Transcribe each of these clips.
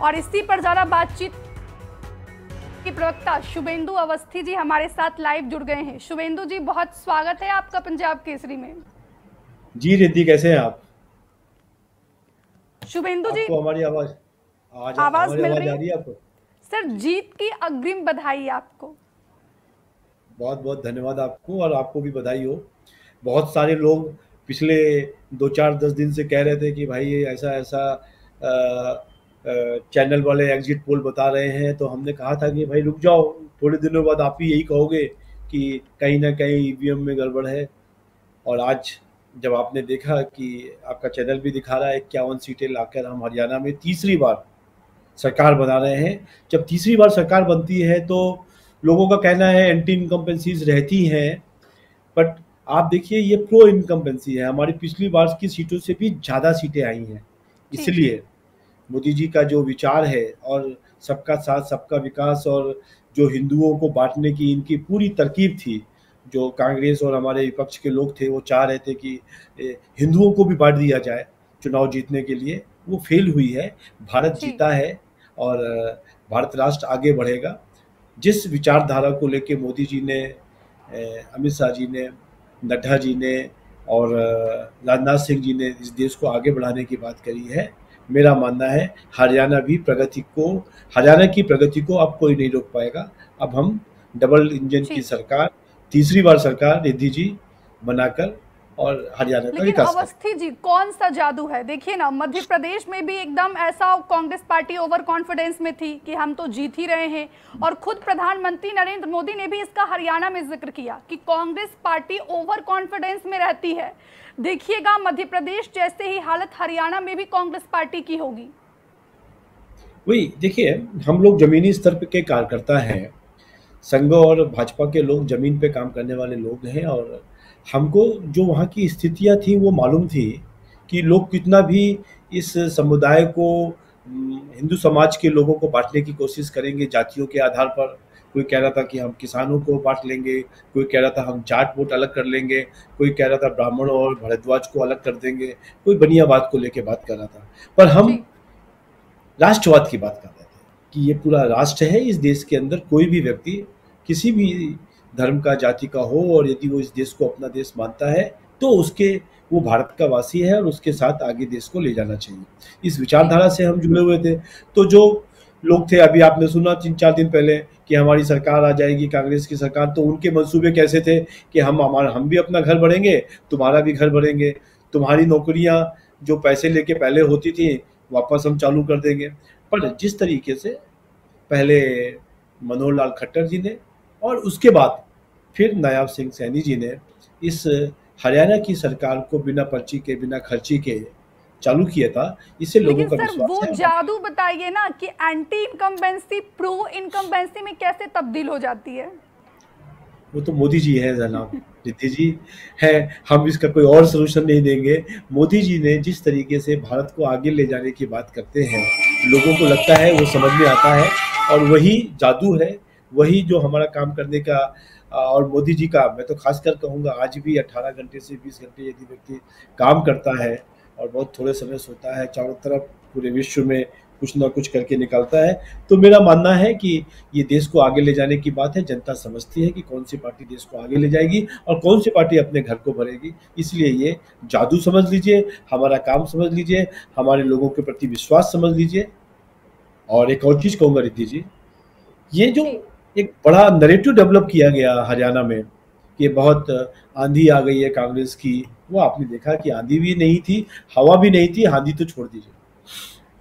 और इसी पर ज़्यादा बातचीत की प्रवक्ता शुभेंदु अवस्थी जी हमारे साथ लाइव जुड़ गए हैं। शुभेंदु जी, बहुत स्वागत है आपका पंजाब केसरी में। जी रिद्धि, कैसे हैं आप? शुभेंदु जी, आपको हमारी आवाज आवाज हमारी मिल आवाज रही आ है? रही है आपको? सर, जीत की अग्रिम बधाई आपको। बहुत बहुत धन्यवाद आपको, और आपको भी बधाई हो। बहुत सारे लोग पिछले 2 4 10 दिन से कह रहे थे कि भाई ये ऐसा ऐसा चैनल वाले एग्जिट पोल बता रहे हैं, तो हमने कहा था कि भाई रुक जाओ, थोड़े दिनों बाद आप ही यही कहोगे कि कहीं ना कहीं ईवीएम में गड़बड़ है। और आज जब आपने देखा कि आपका चैनल भी दिखा रहा है 51 सीटें लाकर हम हरियाणा में तीसरी बार सरकार बना रहे हैं। जब तीसरी बार सरकार बनती है तो लोगों का कहना है एंटी इनकम्बेंसीज रहती हैं, बट आप देखिए ये प्रो इनकम्बेंसी है। हमारी पिछली बार की सीटों से भी ज़्यादा सीटें आई हैं। जी इसलिए मोदी जी का जो विचार है, और सबका साथ सबका विकास, और जो हिंदुओं को बांटने की इनकी पूरी तरकीब थी, जो कांग्रेस और हमारे विपक्ष के लोग थे वो चाह रहे थे कि हिंदुओं को भी बांट दिया जाए चुनाव जीतने के लिए, वो फेल हुई है। भारत जी। जीता है, और भारत राष्ट्र आगे बढ़ेगा। जिस विचारधारा को लेके मोदी जी ने, अमित शाह जी ने, नड्डा जी ने और राजनाथ सिंह जी ने इस देश को आगे बढ़ाने की बात करी है, मेरा मानना है हरियाणा की प्रगति को अब कोई नहीं रोक पाएगा। अब हम डबल इंजन की जी, सरकार, तीसरी बार सरकार रिद्धि जी बनाकर, और हरियाणा का लेकिन विकास करें। अवस्थी जी, कौन सा जादू है? देखिए ना, मध्य प्रदेश में भी एकदम ऐसा कांग्रेस पार्टी ओवर कॉन्फिडेंस में थी कि हम तो जीत ही रहे हैं, और खुद प्रधानमंत्री नरेंद्र मोदी ने भी इसका हरियाणा में जिक्र किया कि कांग्रेस पार्टी ओवर कॉन्फिडेंस में रहती है। देखिएगा, मध्य प्रदेश जैसे ही हालत हरियाणा में भी कांग्रेस पार्टी की होगी। वही देखिए, हम लोग जमीनी स्तर पे के कार्यकर्ता हैं। संघ और भाजपा के लोग जमीन पे काम करने वाले लोग हैं, और हमको जो वहाँ की स्थितियाँ थी वो मालूम थी कि लोग कितना भी इस समुदाय को, हिंदू समाज के लोगों को बांटने की कोशिश करेंगे जातियों के आधार पर। कोई कह रहा था कि हम किसानों को बांट लेंगे, कोई कह रहा था हम जाट वोट अलग कर लेंगे, कोई कह रहा था ब्राह्मण और भरद्वाज को अलग कर देंगे, कोई बनियाबाद को लेके बात कर रहा था। पर हम जी, राष्ट्रवाद की बात कर रहे थे कि ये पूरा राष्ट्र है। इस देश के अंदर कोई भी व्यक्ति किसी भी धर्म का, जाति का हो, और यदि वो इस देश को अपना देश मानता है तो उसके वो भारत का वासी है, और उसके साथ आगे देश को ले जाना चाहिए। इस जी, विचारधारा से हम जुड़े हुए थे। तो जो लोग थे, अभी आपने सुना 3 4 दिन पहले कि हमारी सरकार आ जाएगी, कांग्रेस की सरकार, तो उनके मंसूबे कैसे थे कि हम भी अपना घर भरेंगे, तुम्हारा भी घर भरेंगे, तुम्हारी नौकरियां जो पैसे लेके पहले होती थी वापस हम चालू कर देंगे। पर जिस तरीके से पहले मनोहर लाल खट्टर जी ने, और उसके बाद फिर नायब सिंह सैनी जी ने इस हरियाणा की सरकार को बिना पर्ची के, बिना खर्ची के चालू किया था, इससे लोगों लेकिन का सर, विश्वास वो है। जादू बताइए ना कि एंटी इनकम्बेंसी प्रो इनकम्बेंसी में कैसे तब्दील हो जाती है? वो तो मोदी जी है जनाब, रिद्धि जी है। हम इसका कोई और सोल्यूशन नहीं देंगे। मोदी जी ने जिस तरीके से भारत को आगे ले जाने की बात करते हैं, लोगों को लगता है वो समझ में आता है, और वही जादू है, वही जो हमारा काम करने का। और मोदी जी का मैं तो खासकर कहूँगा, आज भी 18 घंटे से 20 घंटे यदि व्यक्ति काम करता है और बहुत थोड़े समय सोता है, चारों तरफ पूरे विश्व में कुछ ना कुछ करके निकलता है, तो मेरा मानना है कि ये देश को आगे ले जाने की बात है। जनता समझती है कि कौन सी पार्टी देश को आगे ले जाएगी और कौन सी पार्टी अपने घर को भरेगी। इसलिए ये जादू समझ लीजिए, हमारा काम समझ लीजिए, हमारे लोगों के प्रति विश्वास समझ लीजिए। और एक और चीज़ कहूँगा रिद्धि जी, ये जो जी, एक बड़ा नैरेटिव डेवलप किया गया हरियाणा में कि बहुत आंधी आ गई है कांग्रेस की, वो आपने देखा कि आंधी भी नहीं थी, हवा भी नहीं थी, आंधी तो छोड़ दीजिए।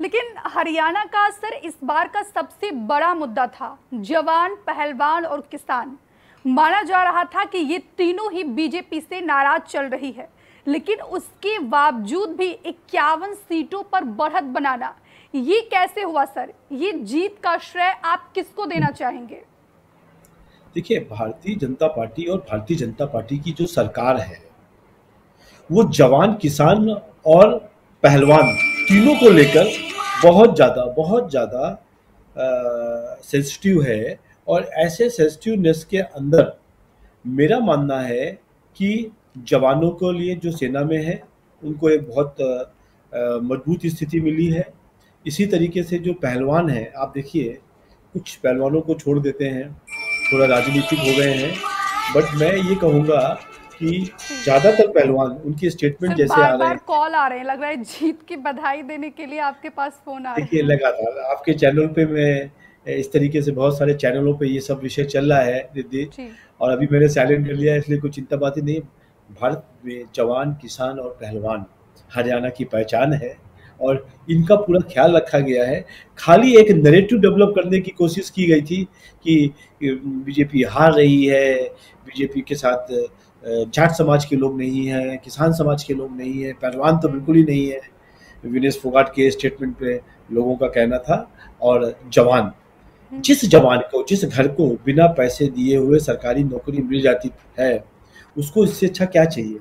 लेकिन हरियाणा का सर इस बार का सबसे बड़ा मुद्दा था जवान, पहलवान और किसान। माना जा रहा था कि ये तीनों ही बीजेपी से नाराज चल रही है, लेकिन उसके बावजूद भी 51 सीटों पर बढ़त बनाना, ये कैसे हुआ सर? ये जीत का श्रेय आप किसको देना चाहेंगे? देखिए, भारतीय जनता पार्टी और भारतीय जनता पार्टी की जो सरकार है, वो जवान, किसान और पहलवान तीनों को लेकर बहुत ज़्यादा सेंसिटिव है। और ऐसे सेंसिटिवनेस के अंदर मेरा मानना है कि जवानों के लिए जो सेना में है, उनको एक बहुत मजबूत स्थिति मिली है। इसी तरीके से जो पहलवान हैं, आप देखिए कुछ पहलवानों को छोड़ देते हैं, थोड़ा राजनीतिक हो गए हैं, बट मैं ये कहूँगा कि ज़्यादातर पहलवान उनके स्टेटमेंट सर जैसे आ बार रहे बार हैं। कॉल आ रहे हैं, लग रहा है जीत की बधाई देने के लिए आपके पास फोन आ रहे देखिए हैं। लगातार आपके चैनल पे मैं इस तरीके से बहुत सारे चैनलों पे ये सब विषय चल रहा है रिद्धि, जी। और अभी मैंने साइलेंट कर लिया है, इसलिए कोई चिंता बात ही नहीं। भारत में जवान, किसान और पहलवान हरियाणा की पहचान है, और इनका पूरा ख्याल रखा गया है। खाली एक नैरेटिव डेवलप करने की कोशिश की गई थी कि बीजेपी हार रही है, बीजेपी के साथ जाट समाज के लोग नहीं हैं, किसान समाज के लोग नहीं हैं, पहलवान तो बिल्कुल ही नहीं है। विनेश फोगाट के स्टेटमेंट पे लोगों का कहना था। और जवान, जिस जवान को, जिस घर को बिना पैसे दिए हुए सरकारी नौकरी मिल जाती है, उसको इससे अच्छा क्या चाहिए।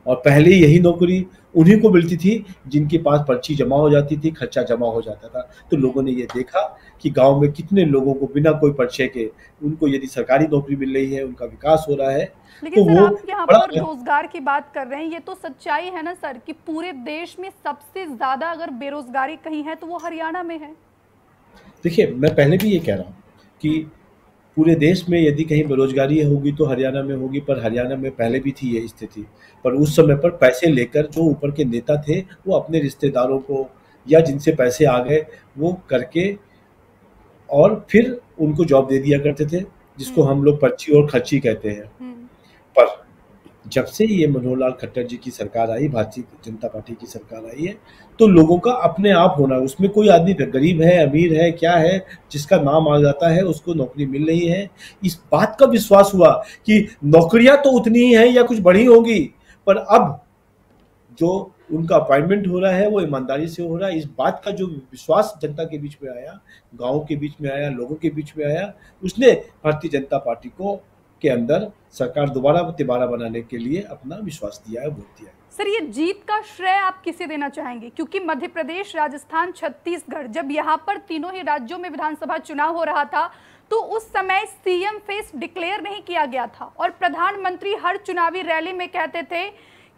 और पहले यही नौकरी उन्हीं को मिलती थी जिनके पास पर्ची जमा हो जाती थी, खर्चा जमा हो जाता था। तो लोगों ने ये देखा कि गांव में कितने लोगों को बिना कोई पर्चे के, उनको यदि सरकारी नौकरी मिल रही है, उनका विकास हो रहा है। लेकिन तो सर वो आप यहाँ बड़ा, पर रोजगार की बात कर रहे हैं, ये तो सच्चाई है ना सर कि पूरे देश में सबसे ज्यादा अगर बेरोजगारी कहीं है तो वो हरियाणा में है। देखिए मैं पहले भी ये कह रहा हूँ कि पूरे देश में यदि कहीं बेरोजगारी होगी तो हरियाणा में होगी, पर हरियाणा में पहले भी थी ये स्थिति। पर उस समय पर पैसे लेकर जो ऊपर के नेता थे, वो अपने रिश्तेदारों को या जिनसे पैसे आ गए वो करके और फिर उनको जॉब दे दिया करते थे, जिसको हम लोग पर्ची और खर्ची कहते हैं। पर जब से ये मनोहर लाल खट्टर जी की सरकार आई, भारतीय जनता पार्टी की सरकार आई है, तो लोगों का अपने आप होना, उसमें कोई आदमी गरीब है, अमीर है, क्या है, जिसका नाम आ जाता है उसको नौकरी मिल रही है। इस बात का विश्वास हुआ कि नौकरियां तो उतनी ही हैं या कुछ बढ़ी होंगी, पर अब जो उनका अपॉइंटमेंट हो रहा है वो ईमानदारी से हो रहा है। इस बात का जो विश्वास जनता के बीच में आया, गाँव के बीच में आया, लोगों के बीच में आया, उसने भारतीय जनता पार्टी को के अंदर सरकार दोबारा तिबारा बनाने के लिए अपना विश्वास दिया है, वोट दिया है। सर ये जीत का श्रेय आप किसे देना चाहेंगे, क्योंकि मध्य प्रदेश, राजस्थान, छत्तीसगढ़, जब यहाँ पर तीनों ही राज्यों में विधानसभा चुनाव हो रहा था तो उस समय सीएम फेस डिक्लेयर नहीं किया गया था और प्रधानमंत्री हर चुनावी रैली में कहते थे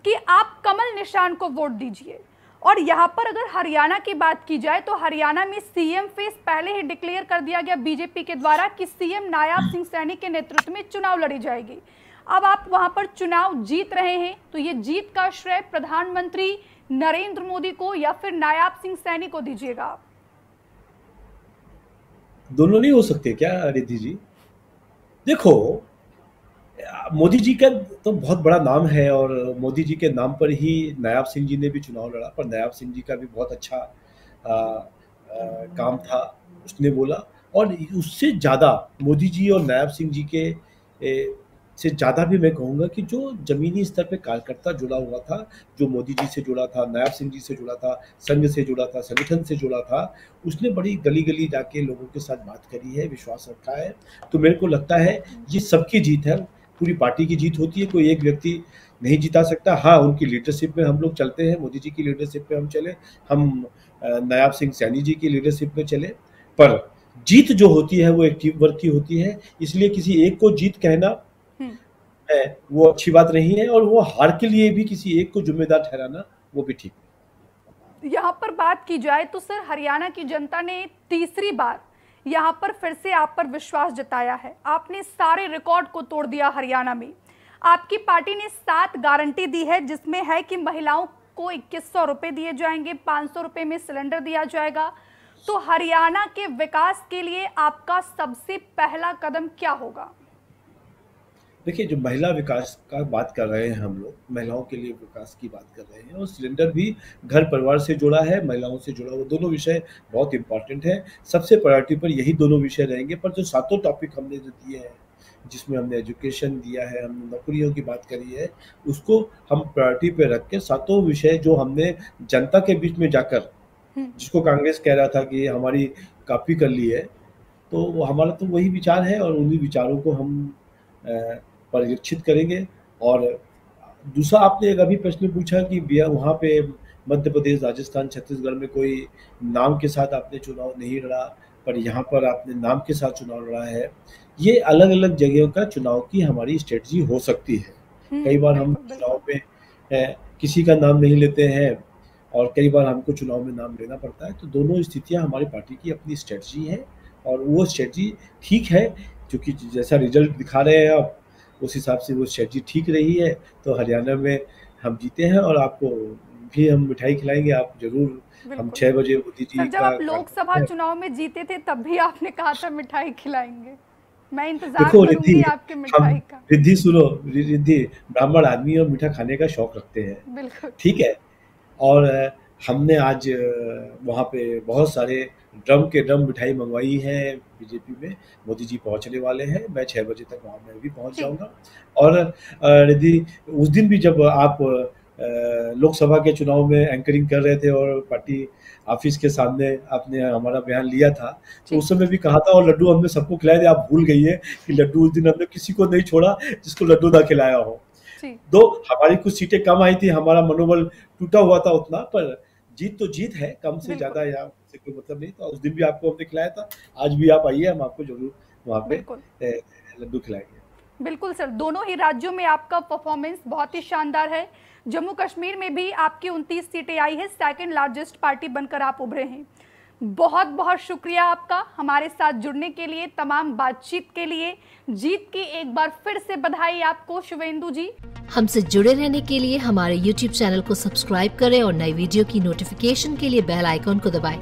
कि आप कमल निशान को वोट दीजिए। और यहाँ पर अगर हरियाणा की बात की जाए तो हरियाणा में सीएम फेस पहले ही डिक्लेयर कर दिया गया बीजेपी के द्वारा कि सीएम नायाब सिंह सैनी के नेतृत्व में चुनाव लड़ी जाएगी। अब आप वहां पर चुनाव जीत रहे हैं, तो ये जीत का श्रेय प्रधानमंत्री नरेंद्र मोदी को या फिर नायाब सिंह सैनी को दीजिएगा आप? दोनों नहीं हो सकते क्या रिद्धि जी? देखो, मोदी जी का तो बहुत बड़ा नाम है और मोदी जी के नाम पर ही नायाब सिंह जी ने भी चुनाव लड़ा, पर नायाब सिंह जी का भी बहुत अच्छा काम था, उसने बोला। और उससे ज़्यादा मोदी जी और नायाब सिंह जी के से ज़्यादा भी मैं कहूँगा कि जो ज़मीनी स्तर पे कार्यकर्ता जुड़ा हुआ था, जो मोदी जी से जुड़ा था, नायाब सिंह जी से जुड़ा था, संघ से जुड़ा था, संगठन से जुड़ा था, उसने बड़ी गली-गली जाके लोगों के साथ बात करी है, विश्वास रखा है। तो मेरे को लगता है ये सबकी जीत है, पूरी पार्टी की जीत होती है, कोई एक व्यक्ति नहीं जिता सकता। हाँ, उनकी लीडरशिप में हम लोग चलते हैं, मोदी जी की लीडरशिप में हम चले, हम नायाब सिंह सैनी जी की लीडरशिप में चले, पर जीत जो होती है वो एक टीम वर्क की होती है। इसलिए किसी एक को जीत कहना है वो अच्छी बात नहीं है, और वो हार के लिए भी किसी एक को जिम्मेदार ठहराना वो भी ठीक है। यहाँ पर बात की जाए तो सर हरियाणा की जनता ने तीसरी बार यहाँ पर फिर से आप पर विश्वास जताया है। आपने सारे रिकॉर्ड को तोड़ दिया हरियाणा में। आपकी पार्टी ने 7 गारंटी दी है, जिसमें है कि महिलाओं को 2100 रुपए दिए जाएंगे, 500 रुपए में सिलेंडर दिया जाएगा। तो हरियाणा के विकास के लिए आपका सबसे पहला कदम क्या होगा? देखिए, जो महिला विकास का बात कर रहे हैं हम लोग, महिलाओं के लिए विकास की बात कर रहे हैं, और सिलेंडर भी घर परिवार से जुड़ा है, महिलाओं से जुड़ा हुआ, दोनों विषय बहुत इंपॉर्टेंट है। सबसे प्रायोरिटी पर यही दोनों विषय रहेंगे। पर जो सातों टॉपिक हमने जो दिए हैं, जिसमें हमने एजुकेशन दिया है, हमने नौकरियों की बात करी है, उसको हम प्रायोरिटी पे रख के सातों विषय जो हमने जनता के बीच में जाकर, जिसको कांग्रेस कह रहा था कि हमारी कॉपी कर ली है, तो हमारा तो वही विचार है और उन्हीं विचारों को हम परिलक्षित करेंगे। और दूसरा, आपने एक अभी प्रश्न पूछा कि वहाँ पे मध्य प्रदेश, राजस्थान, छत्तीसगढ़ में कोई नाम के साथ आपने चुनाव नहीं लड़ा, पर यहाँ पर आपने नाम के साथ चुनाव लड़ा है। ये अलग अलग जगहों का चुनाव की हमारी स्ट्रेटजी हो सकती है। कई बार हम चुनाव में किसी का नाम नहीं लेते हैं और कई बार हमको चुनाव में नाम लेना पड़ता है। तो दोनों स्थितियाँ हमारी पार्टी की अपनी स्ट्रेटजी है और वो स्ट्रेटजी ठीक है, क्योंकि जैसा रिजल्ट दिखा रहे हैं आप, उस हिसाब से वो स्ट्रेटजी ठीक रही है। तो हरियाणा में हम जीते हैं और आपको भी हम मिठाई खिलाएंगे, आप जरूर। हम बिल्कुल 6 बजे मोदी जी सर, जब का आप लोकसभा कार्यक्रम है। चुनाव में जीते थे तब भी आपने कहा था मिठाई खिलाएंगे। मैं इंतजार देखो रिद्धि, करूंगी आपके हम मिठाई का। रिद्धि सुनो, रिद्धि, ब्राह्मण आदमी और मीठा खाने का शौक रखते हैं, बिल्कुल ठीक है। और हमने आज वहाँ पे बहुत सारे ड्रम के ड्रम मिठाई मंगवाई है बीजेपी में। मोदी जी पहुँचने वाले हैं, मैं 6 बजे तक वहाँ मैं भी पहुँच जी जाऊँगा। और रिद्धि, उस दिन भी जब आप लोकसभा के चुनाव में एंकरिंग कर रहे थे और पार्टी ऑफिस के सामने आपने हमारा बयान लिया था, तो जी उस समय भी कहा था, और लड्डू हमने सबको खिलाए थे। आप भूल गई है कि लड्डू उस दिन हमने किसी को नहीं छोड़ा जिसको लड्डू ना खिलाया हो। जी दो हमारी कुछ सीटें कम आई थी, हमारा मनोबल टूटा हुआ था उतना, पर जीत तो जीत है, कम से बिल्कुल ज्यादा या से कोई मतलब नहीं। तो उस दिन भी आपको हमने खिलाया था, आज भी आप आइए, हम आपको जरूर वहाँ पे बिल्कुल लड्डू खिलाएंगे। बिल्कुल सर, दोनों ही राज्यों में आपका परफॉर्मेंस बहुत ही शानदार है। जम्मू कश्मीर में भी आपकी 29 सीटें आई है, सेकंड लार्जेस्ट पार्टी बनकर आप उभरे हैं। बहुत बहुत शुक्रिया आपका हमारे साथ जुड़ने के लिए, तमाम बातचीत के लिए। जीत की एक बार फिर से बधाई आपको शुभेंदु जी। हमसे जुड़े रहने के लिए हमारे YouTube चैनल को सब्सक्राइब करें और नई वीडियो की नोटिफिकेशन के लिए बेल आइकॉन को दबाएं।